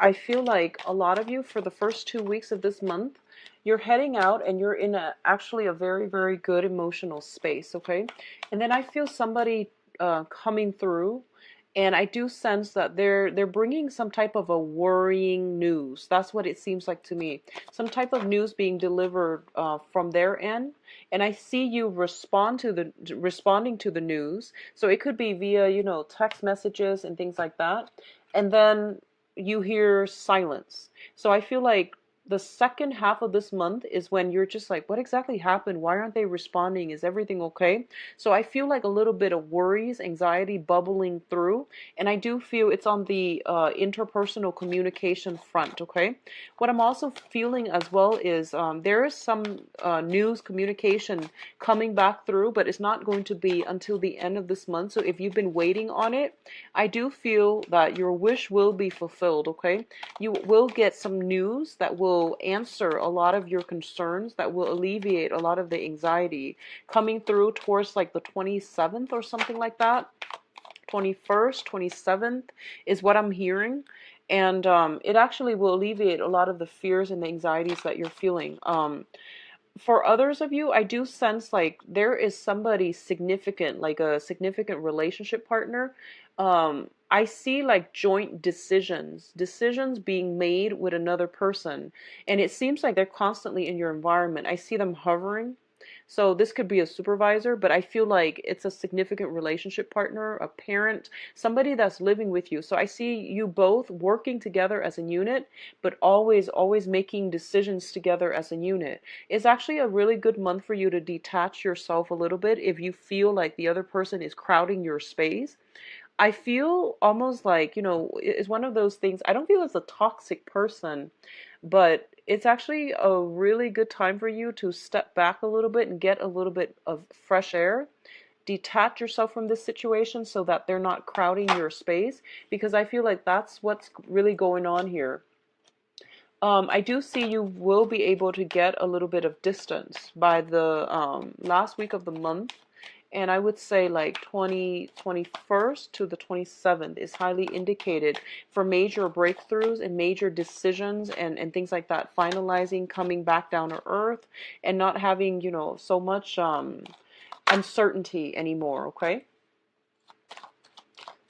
I feel like a lot of you, for the first 2 weeks of this month, you're heading out and you're in actually a very, very good emotional space, okay? And then I feel somebody coming through, and I do sense that they're bringing some type of a worrying news. That's what it seems like to me. Some type of news being delivered from their end, and I see you responding to the news. So it could be via, text messages and things like that. And then you hear silence. So I feel like the second half of this month is when you're just like, what exactly happened? Why aren't they responding? Is everything okay? So I feel like a little bit of worries, anxiety bubbling through. And I do feel it's on the interpersonal communication front, okay? What I'm also feeling as well is there is some news communication coming back through, but it's not going to be until the end of this month. So if you've been waiting on it, I do feel that your wish will be fulfilled, okay? You will get some news that will answer a lot of your concerns, that will alleviate a lot of the anxiety coming through towards like the 27th or something like that. 21st, 27th is what I'm hearing. And it actually will alleviate a lot of the fears and the anxieties that you're feeling. For others of you, I do sense like there is somebody significant, like a significant relationship partner. I see like joint decisions being made with another person, and it seems like they're constantly in your environment. I see them hovering. So this could be a supervisor, but I feel like it's a significant relationship partner, a parent, somebody that's living with you. So I see you both working together as a unit, but always making decisions together as a unit. It's actually a really good month for you to detach yourself a little bit if you feel like the other person is crowding your space. I feel almost like, it's one of those things. I don't feel it's a toxic person, but it's actually a really good time for you to step back a little bit and get a little bit of fresh air. Detach yourself from this situation so that they're not crowding your space, because I feel like that's what's really going on here. I do see you will be able to get a little bit of distance by the last week of the month. And I would say like 21st to the 27th is highly indicated for major breakthroughs and major decisions and things like that. Finalizing, coming back down to earth, and not having, so much uncertainty anymore, okay?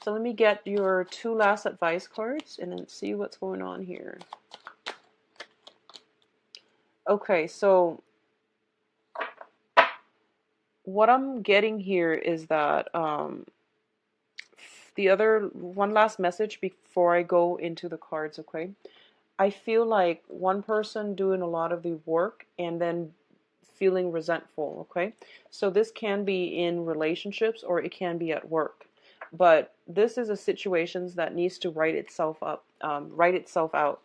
So let me get your two last advice cards and then see what's going on here. Okay, so what I'm getting here is that the other one last message before I go into the cards, okay? I feel like one person doing a lot of the work and then feeling resentful, okay? So this can be in relationships or it can be at work. But this is a situation that needs to write itself out.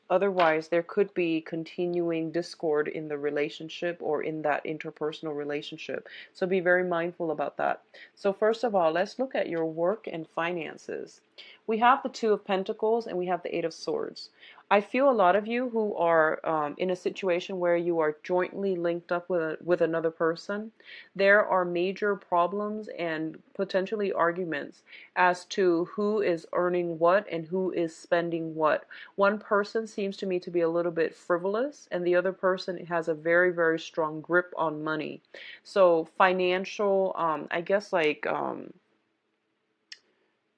Otherwise, there could be continuing discord in the relationship or in that interpersonal relationship. So be very mindful about that. So first of all, let's look at your work and finances. We have the Two of Pentacles and we have the Eight of Swords. I feel a lot of you who are in a situation where you are jointly linked up with another person, there are major problems and potentially arguments as to who is earning what and who is spending what. One person seems to me to be a little bit frivolous, and the other person has a very, very strong grip on money. So financial, I guess like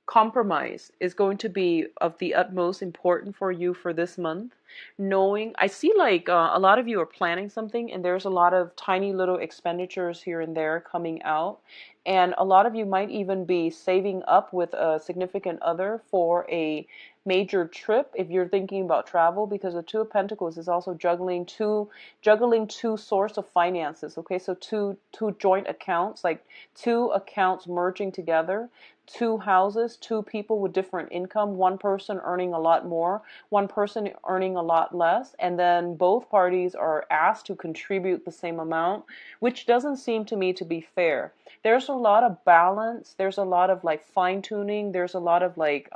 compromise is going to be of the utmost important for you for this month. Knowing, I see like a lot of you are planning something and there's a lot of tiny little expenditures here and there coming out. And a lot of you might even be saving up with a significant other for a major trip if you're thinking about travel, because the Two of Pentacles is also juggling two source of finances. Okay, so two joint accounts, like two accounts merging together, two houses, two people with different income, one person earning a lot more, one person earning a lot less, and then both parties are asked to contribute the same amount, which doesn't seem to me to be fair. There's a lot of balance, there's a lot of like fine tuning, there's a lot of like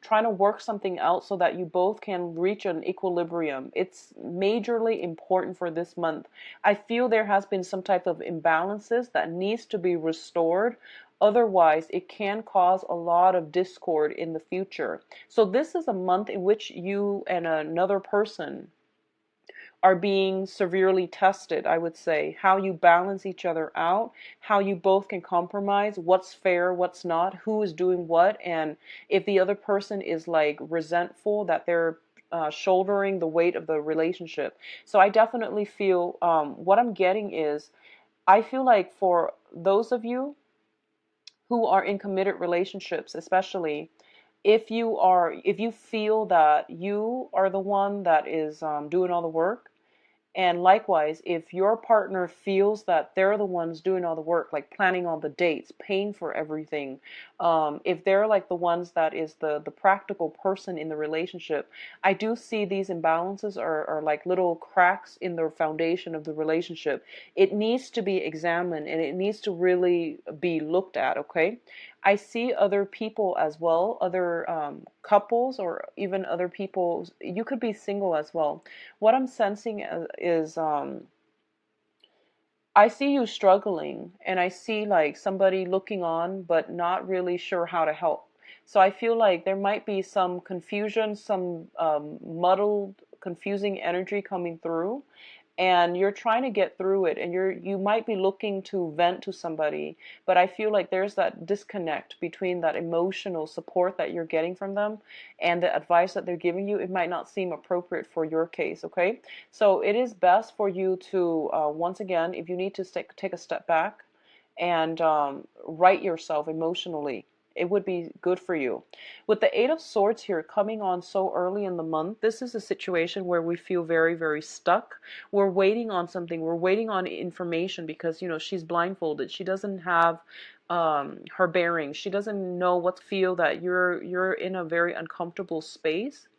trying to work something out so that you both can reach an equilibrium. It's majorly important for this month. I feel there has been some type of imbalances that needs to be restored Otherwise, it can cause a lot of discord in the future. So this is a month in which you and another person are being severely tested, I would say. How you balance each other out, how you both can compromise, what's fair, what's not, who is doing what, and if the other person is like resentful that they're shouldering the weight of the relationship. So I definitely feel what I'm getting is I feel like for those of you who are in committed relationships, especially if you feel that you are the one that is doing all the work, and likewise, if your partner feels that they're the ones doing all the work, like planning all the dates, paying for everything, if they're like the ones that is the practical person in the relationship, I do see these imbalances are like little cracks in the foundation of the relationship. It needs to be examined and it needs to really be looked at, okay? I see other people as well, other couples, or even other people. You could be single as well. What I'm sensing is I see you struggling, and I see like somebody looking on but not really sure how to help. So I feel like there might be some confusion, some muddled, confusing energy coming through, and you're trying to get through it, and you might be looking to vent to somebody, but I feel like there's that disconnect between that emotional support that you're getting from them and the advice that they're giving you. It might not seem appropriate for your case, okay? So it is best for you to once again, if you need to take a step back and right yourself emotionally, it would be good for you. With the Eight of Swords here coming on so early in the month, this is a situation where we feel very, very stuck. We're waiting on something. We're waiting on information because, you know, she's blindfolded. She doesn't have her bearings. She doesn't know what to feel, that you're in a very uncomfortable space.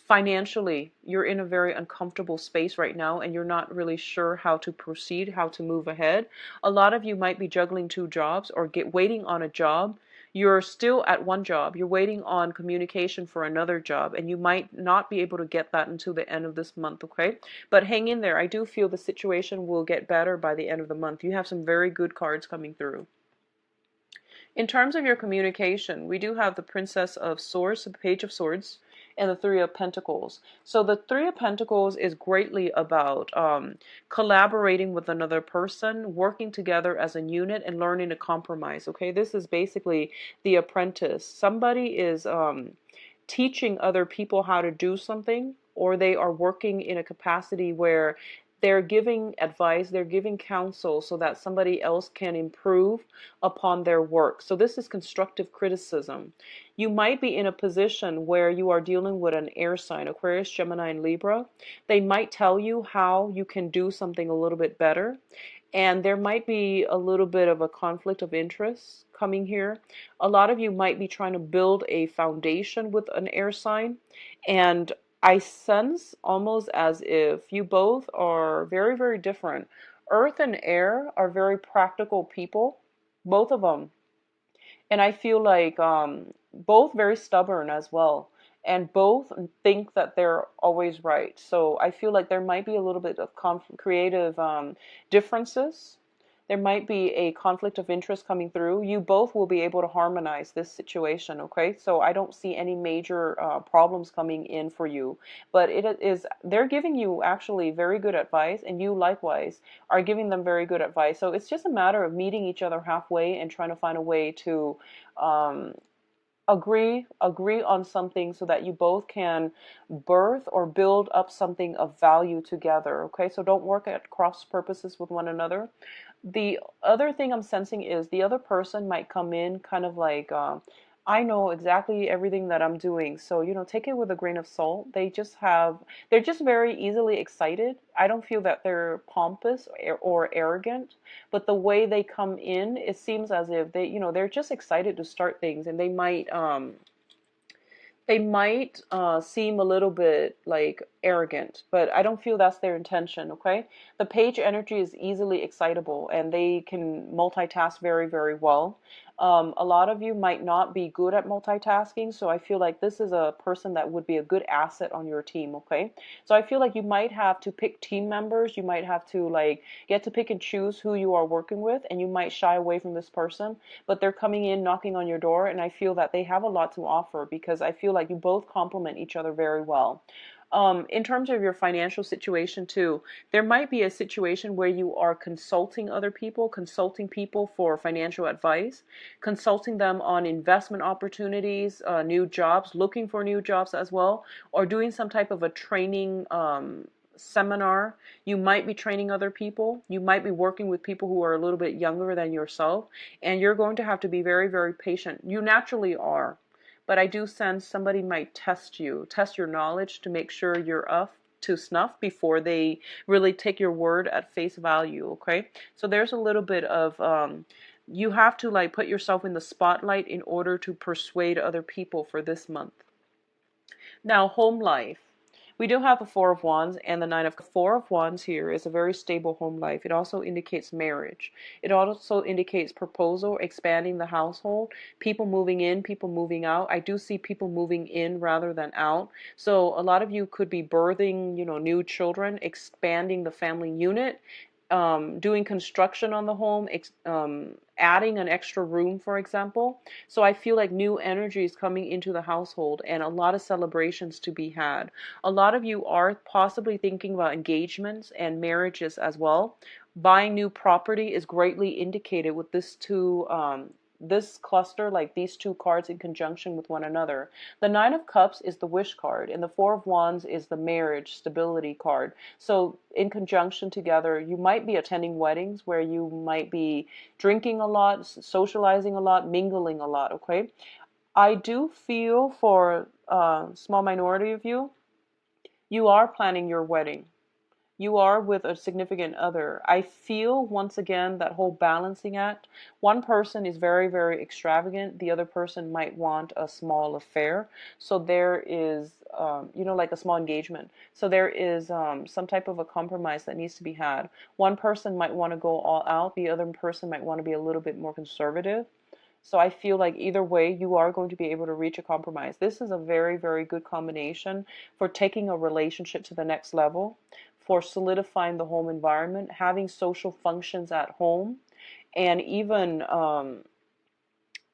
Financially, you're in a very uncomfortable space right now and you're not really sure how to proceed, how to move ahead. A lot of you might be juggling two jobs or waiting on a job. You're still at one job. You're waiting on communication for another job, and you might not be able to get that until the end of this month, okay? But hang in there. I do feel the situation will get better by the end of the month. You have some very good cards coming through. In terms of your communication, we do have the Princess of Swords, the Page of Swords, and the Three of Pentacles. So the Three of Pentacles is greatly about collaborating with another person, working together as a unit, and learning to compromise. Okay, this is basically the apprentice. Somebody is teaching other people how to do something, or they are working in a capacity where they're giving advice, they're giving counsel so that somebody else can improve upon their work. So this is constructive criticism. You might be in a position where you are dealing with an air sign, Aquarius, Gemini, and Libra. They might tell you how you can do something a little bit better. And there might be a little bit of a conflict of interest coming here. A lot of you might be trying to build a foundation with an air sign. And I sense almost as if you both are very, very different. Earth and air are very practical people, both of them. And I feel like both very stubborn as well. And both think that they're always right. So I feel like there might be a little bit of creative differences. There might be a conflict of interest coming through. You both will be able to harmonize this situation, okay? So I don't see any major problems coming in for you. But they're giving you actually very good advice, and you likewise are giving them very good advice. So it's just a matter of meeting each other halfway and trying to find a way to um, agree on something so that you both can birth or build up something of value together. Okay, so don't work at cross purposes with one another. The other thing I'm sensing is the other person might come in kind of like I know exactly everything that I'm doing, so you know, take it with a grain of salt. They're just very easily excited. I don't feel that they're pompous or arrogant, but the way they come in, it seems as if they, you know, they're just excited to start things, and they might seem a little bit like arrogant, but I don't feel that's their intention, okay? The page energy is easily excitable and they can multitask very, very well. A lot of you might not be good at multitasking, so I feel like this is a person that would be a good asset on your team, okay? So I feel like you might have to pick team members, you might have to like get to pick and choose who you are working with, and you might shy away from this person, but they're coming in, knocking on your door, and I feel that they have a lot to offer because I feel like you both complement each other very well. In terms of your financial situation too, there might be a situation where you are consulting people for financial advice, consulting them on investment opportunities, new jobs, looking for new jobs as well, or doing some type of a training seminar. You might be training other people. You might be working with people who are a little bit younger than yourself, and you're going to have to be very, very patient. You naturally are. But I do sense somebody might test your knowledge to make sure you're up to snuff before they really take your word at face value, okay? So there's a little bit of, you have to like put yourself in the spotlight in order to persuade other people for this month. Now, home life. We do have the Four of Wands and the Nine of Four of Wands here is a very stable home life. It also indicates marriage. It also indicates proposal, expanding the household, people moving in, people moving out. I do see people moving in rather than out. So a lot of you could be birthing, new children, expanding the family unit, doing construction on the home, adding an extra room, for example. So I feel like new energy is coming into the household and a lot of celebrations to be had. A lot of you are possibly thinking about engagements and marriages as well. Buying new property is greatly indicated with this cluster, like these two cards in conjunction with one another. The Nine of Cups is the wish card, and the Four of Wands is the marriage stability card. So in conjunction together, you might be attending weddings where you might be drinking a lot, socializing a lot, mingling a lot, okay? I do feel for a small minority of you, you are planning your wedding. You are with a significant other. I feel once again that whole balancing act. One person is very, very extravagant. The other person might want a small affair. So there is, like a small engagement. So there is some type of a compromise that needs to be had. One person might want to go all out. The other person might want to be a little bit more conservative. So I feel like either way, you are going to be able to reach a compromise. This is a very, very good combination for taking a relationship to the next level, for solidifying the home environment, having social functions at home, and even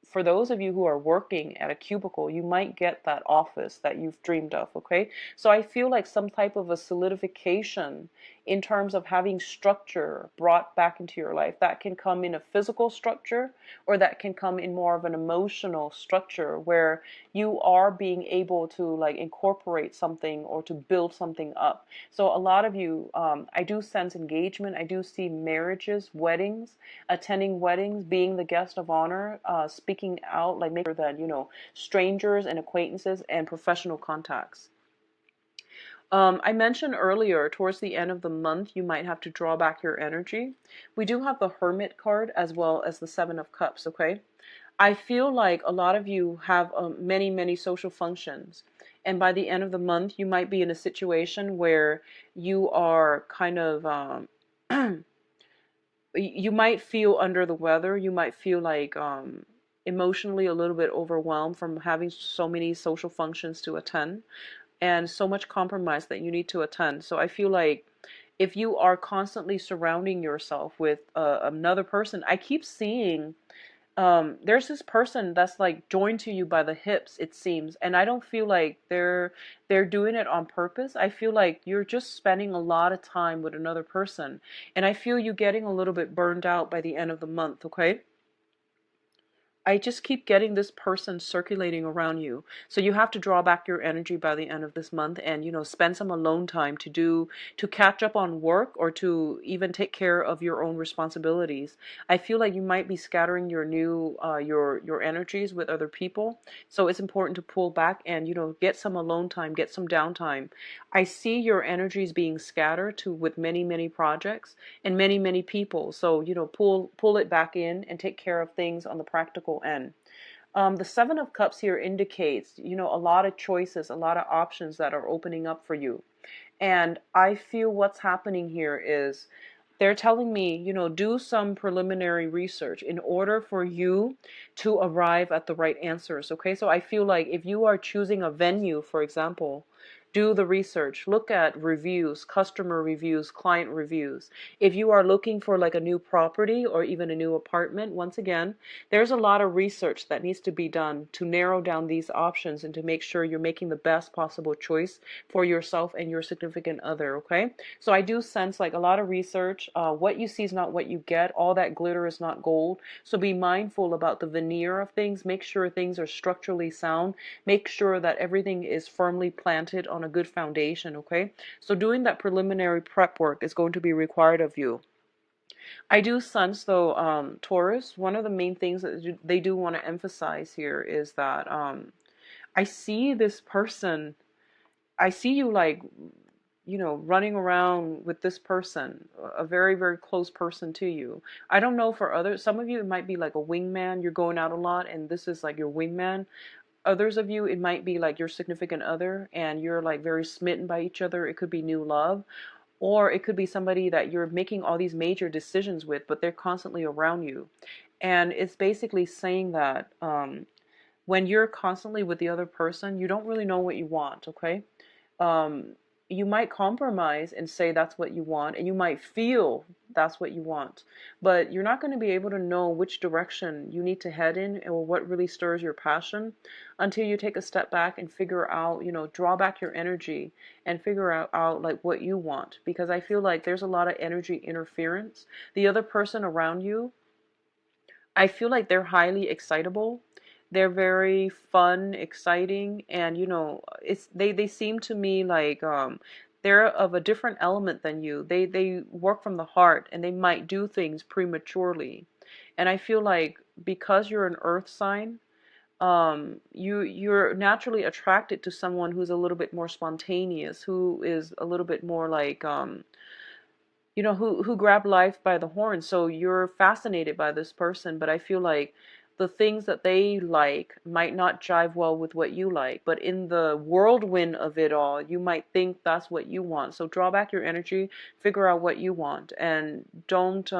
for those of you who are working at a cubicle, you might get that office that you've dreamed of, okay? So I feel like some type of a solidification in terms of having structure brought back into your life. That can come in a physical structure, or that can come in more of an emotional structure where you are being able to like incorporate something or to build something up. So a lot of you, I do sense engagement. I do see marriages, weddings, attending weddings, being the guest of honor, speaking out, like making sure that, strangers and acquaintances and professional contacts. I mentioned earlier, towards the end of the month, you might have to draw back your energy. We do have the Hermit card as well as the Seven of Cups, okay? I feel like a lot of you have many, many social functions. And by the end of the month, you might be in a situation where you are kind of, you might feel under the weather. You might feel like emotionally a little bit overwhelmed from having so many social functions to attend and so much compromise that you need to attend. So I feel like if you are constantly surrounding yourself with another person, I keep seeing there's this person that's like joined to you by the hips, it seems, and I don't feel like they're doing it on purpose. I feel like you're just spending a lot of time with another person, and I feel you getting a little bit burned out by the end of the month, okay? I just keep getting this person circulating around you. So you have to draw back your energy by the end of this month and, spend some alone time to catch up on work or to even take care of your own responsibilities. I feel like you might be scattering your energies with other people. So it's important to pull back and, get some alone time, get some downtime. I see your energies being scattered with many, many projects and many, many people. So, pull it back in and take care of things on the practical end. The Seven of Cups here indicates, a lot of choices, a lot of options that are opening up for you. And I feel what's happening here is they're telling me, do some preliminary research in order for you to arrive at the right answers. Okay, so I feel like if you are choosing a venue, for example, do the research, look at reviews, customer reviews, client reviews. If you are looking for like a new property or even a new apartment, once again, there's a lot of research that needs to be done to narrow down these options and to make sure you're making the best possible choice for yourself and your significant other. Okay, so I do sense like a lot of research. What you see is not what you get. All that glitter is not gold. So be mindful about the veneer of things. Make sure things are structurally sound. Make sure that everything is firmly planted on a good foundation. Okay, so doing that preliminary prep work is going to be required of you. I do sense though, Taurus, one of the main things that they do want to emphasize here is that I see this person, I see you like, running around with this person, a very, very close person to you. I don't know for others. Some of you, it might be like a wingman. You're going out a lot and this is like your wingman. Others of you, it might be like your significant other and you're like very smitten by each other. It could be new love. Or it could be somebody that you're making all these major decisions with, but they're constantly around you. And it's basically saying that when you're constantly with the other person, you don't really know what you want, okay? Um, you might compromise and say that's what you want, and you might feel that's what you want, but you're not going to be able to know which direction you need to head in or what really stirs your passion until you take a step back and figure out, draw back your energy and figure out like what you want. Because I feel like there's a lot of energy interference. The other person around you, I feel like they're highly excitable. They're very fun, exciting, and it's they seem to me like they're of a different element than you. They work from the heart and they might do things prematurely. And I feel like because you're an earth sign, you're naturally attracted to someone who's a little bit more spontaneous, who is a little bit more like who grab life by the horn. So you're fascinated by this person, but I feel like the things that they like might not jive well with what you like. But in the whirlwind of it all, you might think that's what you want. So draw back your energy, figure out what you want, and don't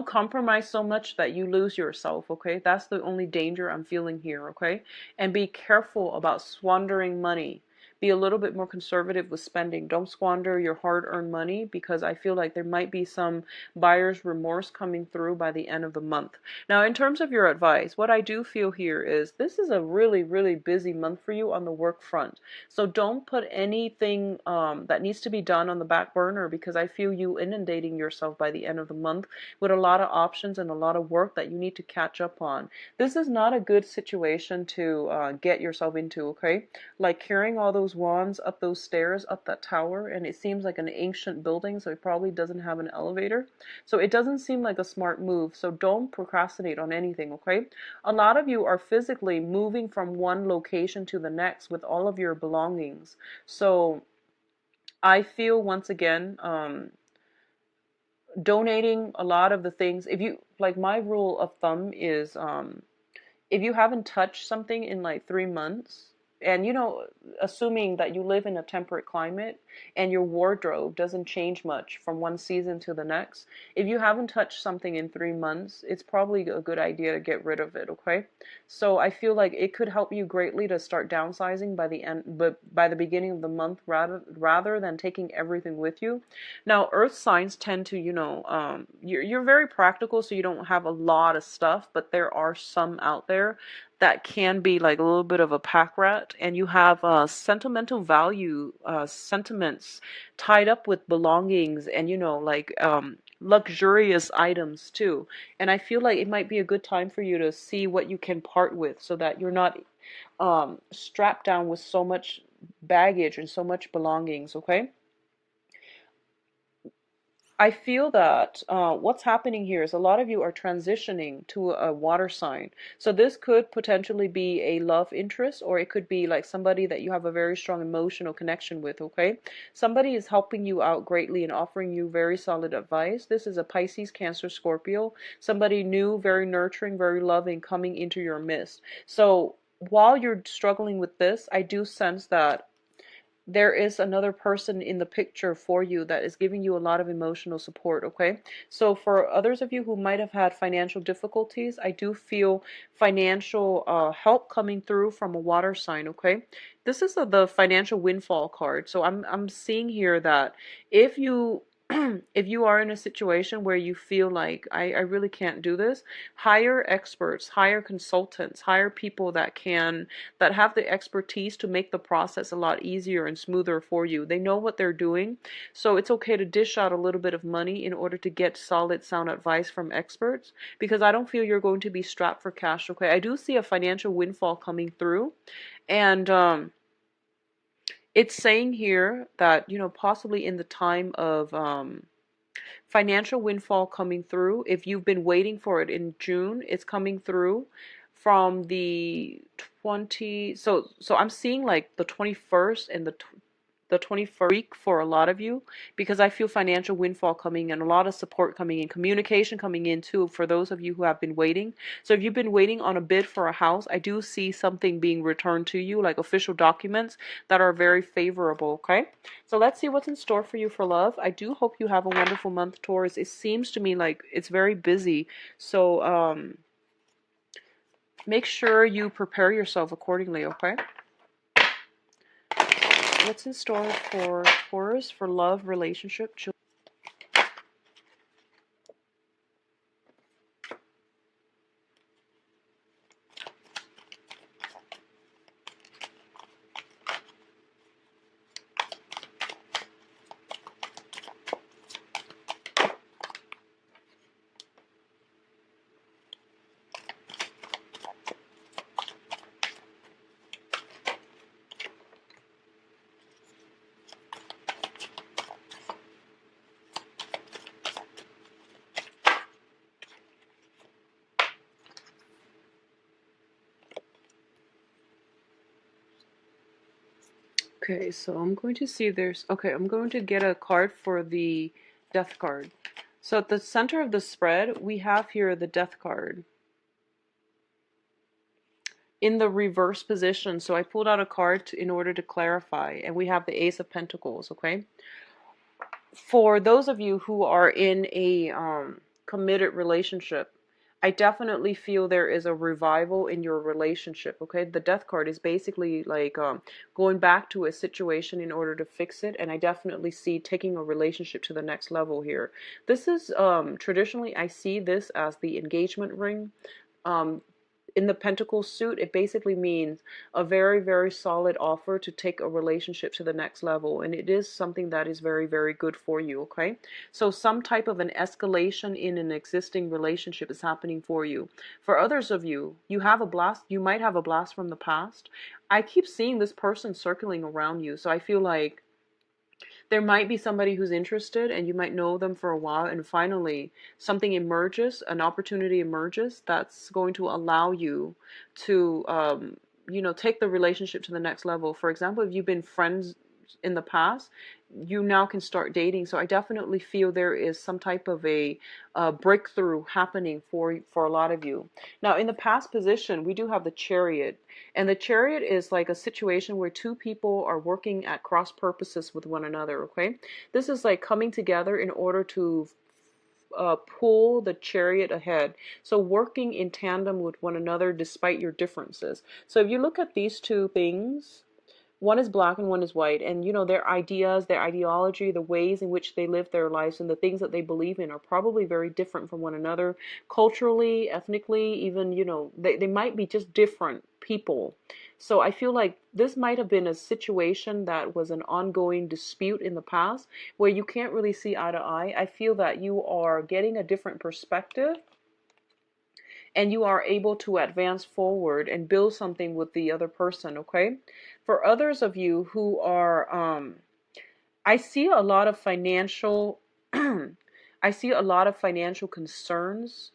compromise so much that you lose yourself, okay? That's the only danger I'm feeling here, okay? And be careful about squandering money. Be a little bit more conservative with spending. Don't squander your hard-earned money because I feel like there might be some buyer's remorse coming through by the end of the month. Now, in terms of your advice, what I do feel here is this is a really, really busy month for you on the work front. So don't put anything that needs to be done on the back burner because I feel you inundating yourself by the end of the month with a lot of options and a lot of work that you need to catch up on. This is not a good situation to get yourself into, okay? Like carrying all those wands up those stairs, up that tower, and it seems like an ancient building, so it probably doesn't have an elevator. So it doesn't seem like a smart move, so don't procrastinate on anything, okay? A lot of you are physically moving from one location to the next with all of your belongings. So I feel once again, donating a lot of the things, if you like, my rule of thumb is if you haven't touched something in like 3 months, and assuming that you live in a temperate climate and your wardrobe doesn't change much from one season to the next, if you haven't touched something in 3 months, it's probably a good idea to get rid of it, okay? So I feel like it could help you greatly to start downsizing by the end, but by the beginning of the month, rather than taking everything with you. Now, earth signs tend to, you're very practical, so you don't have a lot of stuff, but there are some out there that can be like a little bit of a pack rat, and you have sentimental value, sentiments tied up with belongings and, like luxurious items too. And I feel like it might be a good time for you to see what you can part with so that you're not strapped down with so much baggage and so much belongings, okay? I feel that what's happening here is a lot of you are transitioning to a water sign. So this could potentially be a love interest, or it could be like somebody that you have a very strong emotional connection with, okay? Somebody is helping you out greatly and offering you very solid advice. This is a Pisces, Cancer, Scorpio. Somebody new, very nurturing, very loving coming into your midst. So while you're struggling with this, I do sense that there is another person in the picture for you that is giving you a lot of emotional support, okay? So for others of you who might have had financial difficulties, I do feel financial help coming through from a water sign, okay? This is the financial windfall card. So I'm seeing here that if you if you are in a situation where you feel like I really can't do this, hire experts, hire consultants, hire people that have the expertise to make the process a lot easier and smoother for you. They know what they're doing, so it's okay to dish out a little bit of money in order to get solid, sound advice from experts, because I don't feel you're going to be strapped for cash, okay? I do see a financial windfall coming through, and it's saying here that, you know, possibly in the time of financial windfall coming through. If you've been waiting for it in June, it's coming through from the 20. So I'm seeing like the 21st and the 21st week for a lot of you, because I feel financial windfall coming in, a lot of support coming in, communication coming in too for those of you who have been waiting. So if you've been waiting on a bid for a house, I do see something being returned to you, like official documents that are very favorable, okay? So let's see what's in store for you for love. I do hope you have a wonderful month, Taurus. It seems to me like it's very busy. So make sure you prepare yourself accordingly, okay? What's in store for Taurus for love, relationship, children? Okay, so I'm going to see okay, I'm going to get a card for the death card. So at the center of the spread, we have here the death card in the reverse position. So I pulled out a card in order to clarify, and we have the Ace of Pentacles, okay? For those of you who are in a committed relationship, I definitely feel there is a revival in your relationship, okay? The death card is basically like going back to a situation in order to fix it, and I definitely see taking a relationship to the next level here. This is traditionally, I see this as the engagement ring. Um, in the Pentacle suit, it basically means a very, very solid offer to take a relationship to the next level. And it is something that is very, very good for you, okay? So some type of an escalation in an existing relationship is happening for you. For others of you, you have a blast, you might have a blast from the past. I keep seeing this person circling around you. So I feel like there might be somebody who's interested and you might know them for a while, and finally something emerges, an opportunity emerges that's going to allow you to you know, take the relationship to the next level. For example, if you've been friends in the past, you now can start dating. So I definitely feel there is some type of a breakthrough happening for a lot of you. Now, in the past position, we do have the Chariot, and the Chariot is like a situation where two people are working at cross purposes with one another, okay? This is like coming together in order to pull the chariot ahead. So working in tandem with one another despite your differences. So if you look at these two things, one is black and one is white, and you know, their ideas, their ideology, the ways in which they live their lives, and the things that they believe in are probably very different from one another, culturally, ethnically, even, you know, they might be just different people. So I feel like this might have been a situation that was an ongoing dispute in the past where you can't really see eye to eye. I feel that you are getting a different perspective, and you are able to advance forward and build something with the other person, okay? For others of you who are, I see a lot of financial I see a lot of financial concerns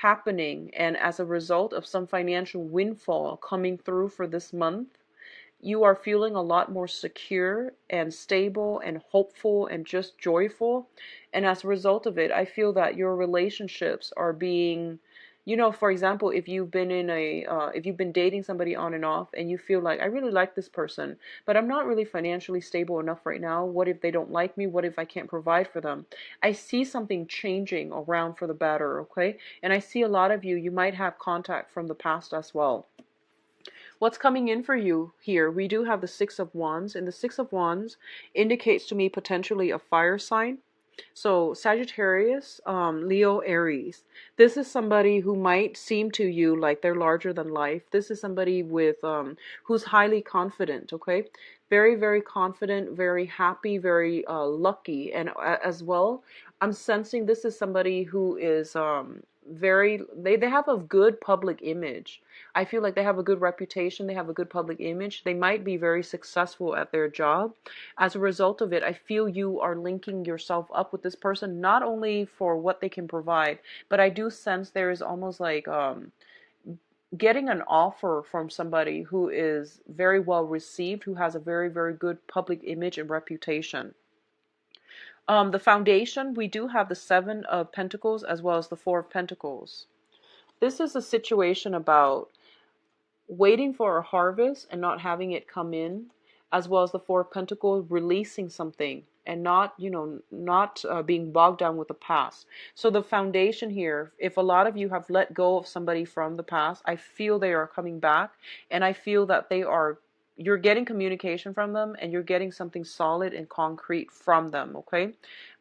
happening, and as a result of some financial windfall coming through for this month, you are feeling a lot more secure and stable and hopeful and just joyful. And as a result of it, I feel that your relationships are being, for example, if you've been dating somebody on and off and you feel like, I really like this person, but I'm not really financially stable enough right now. What if they don't like me? What if I can't provide for them? I see something changing around for the better, okay? And I see a lot of you might have contact from the past as well. What's coming in for you here? We do have the Six of Wands, and the Six of Wands indicates to me potentially a fire sign. So Sagittarius, Leo, Aries. This is somebody who might seem to you like they're larger than life. This is somebody with who's highly confident, okay? Very, very confident, very happy, very lucky. And as well, I'm sensing this is somebody who is they have a good public image. I feel like they have a good reputation, they have a good public image. They might be very successful at their job. As a result of it, I feel you are linking yourself up with this person, not only for what they can provide, but I do sense there is almost like getting an offer from somebody who is very well received, who has a very, very good public image and reputation. The foundation, we do have the Seven of Pentacles as well as the Four of Pentacles. This is a situation about waiting for a harvest and not having it come in, as well as the Four of Pentacles, releasing something and not being bogged down with the past. So the foundation here, if a lot of you have let go of somebody from the past, I feel they are coming back, and I feel that you're getting communication from them, and you're getting something solid and concrete from them, okay?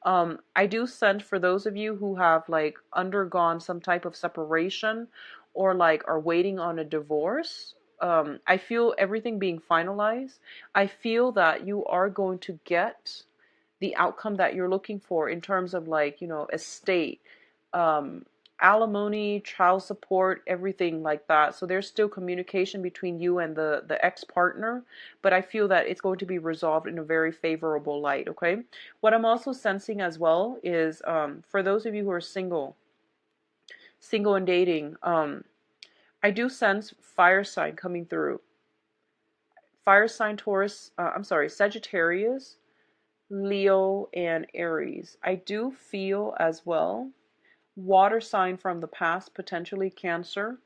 I do sense for those of you who have like undergone some type of separation or like are waiting on a divorce, I feel everything being finalized. I feel that you are going to get the outcome that you're looking for in terms of like, estate, alimony, child support, everything like that. So there's still communication between you and the ex-partner, but I feel that it's going to be resolved in a very favorable light, okay? What I'm also sensing as well is for those of you who are single and dating, I do sense fire sign coming through. Fire sign Sagittarius, Leo, and Aries. I do feel as well water sign from the past, potentially Cancer,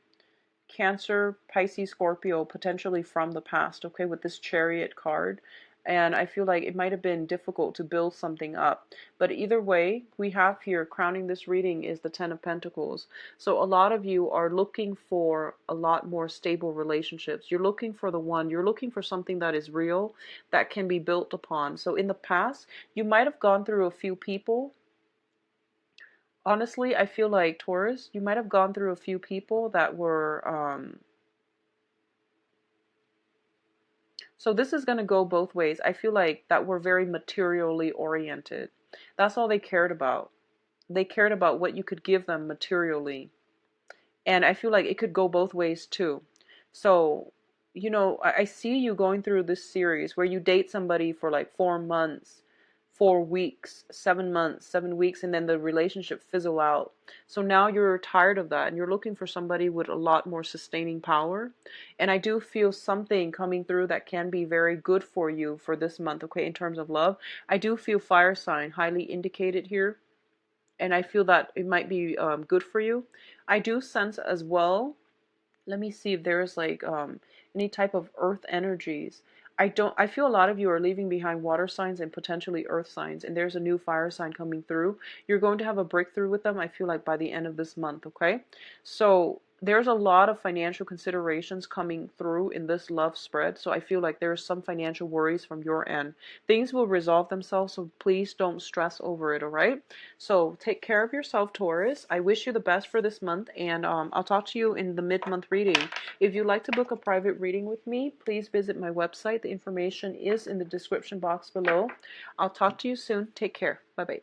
Pisces, Scorpio, potentially from the past, okay, with this Chariot card. And I feel like it might have been difficult to build something up. But either way, we have here, crowning this reading, is the Ten of Pentacles. So a lot of you are looking for a lot more stable relationships. You're looking for the one. You're looking for something that is real, that can be built upon. So in the past, you might have gone through a few people. Honestly, I feel like, Taurus, you might have gone through a few people that were... So this is going to go both ways. I feel like that we're very materially oriented. That's all they cared about. They cared about what you could give them materially. And I feel like it could go both ways too. So, I see you going through this series where you date somebody for like 4 months, 4 weeks, 7 months, 7 weeks, and then the relationship fizzle out. So now you're tired of that and you're looking for somebody with a lot more sustaining power. And I do feel something coming through that can be very good for you for this month, okay, in terms of love. I do feel fire sign highly indicated here. And I feel that it might be good for you. I do sense as well, let me see if there's like any type of earth energies. I feel a lot of you are leaving behind water signs and potentially earth signs, and there's a new fire sign coming through. You're going to have a breakthrough with them, I feel like, by the end of this month, okay? So there's a lot of financial considerations coming through in this love spread, so I feel like there's some financial worries from your end. Things will resolve themselves, so please don't stress over it, all right? So take care of yourself, Taurus. I wish you the best for this month, and I'll talk to you in the mid-month reading. If you'd like to book a private reading with me, please visit my website. The information is in the description box below. I'll talk to you soon. Take care. Bye-bye.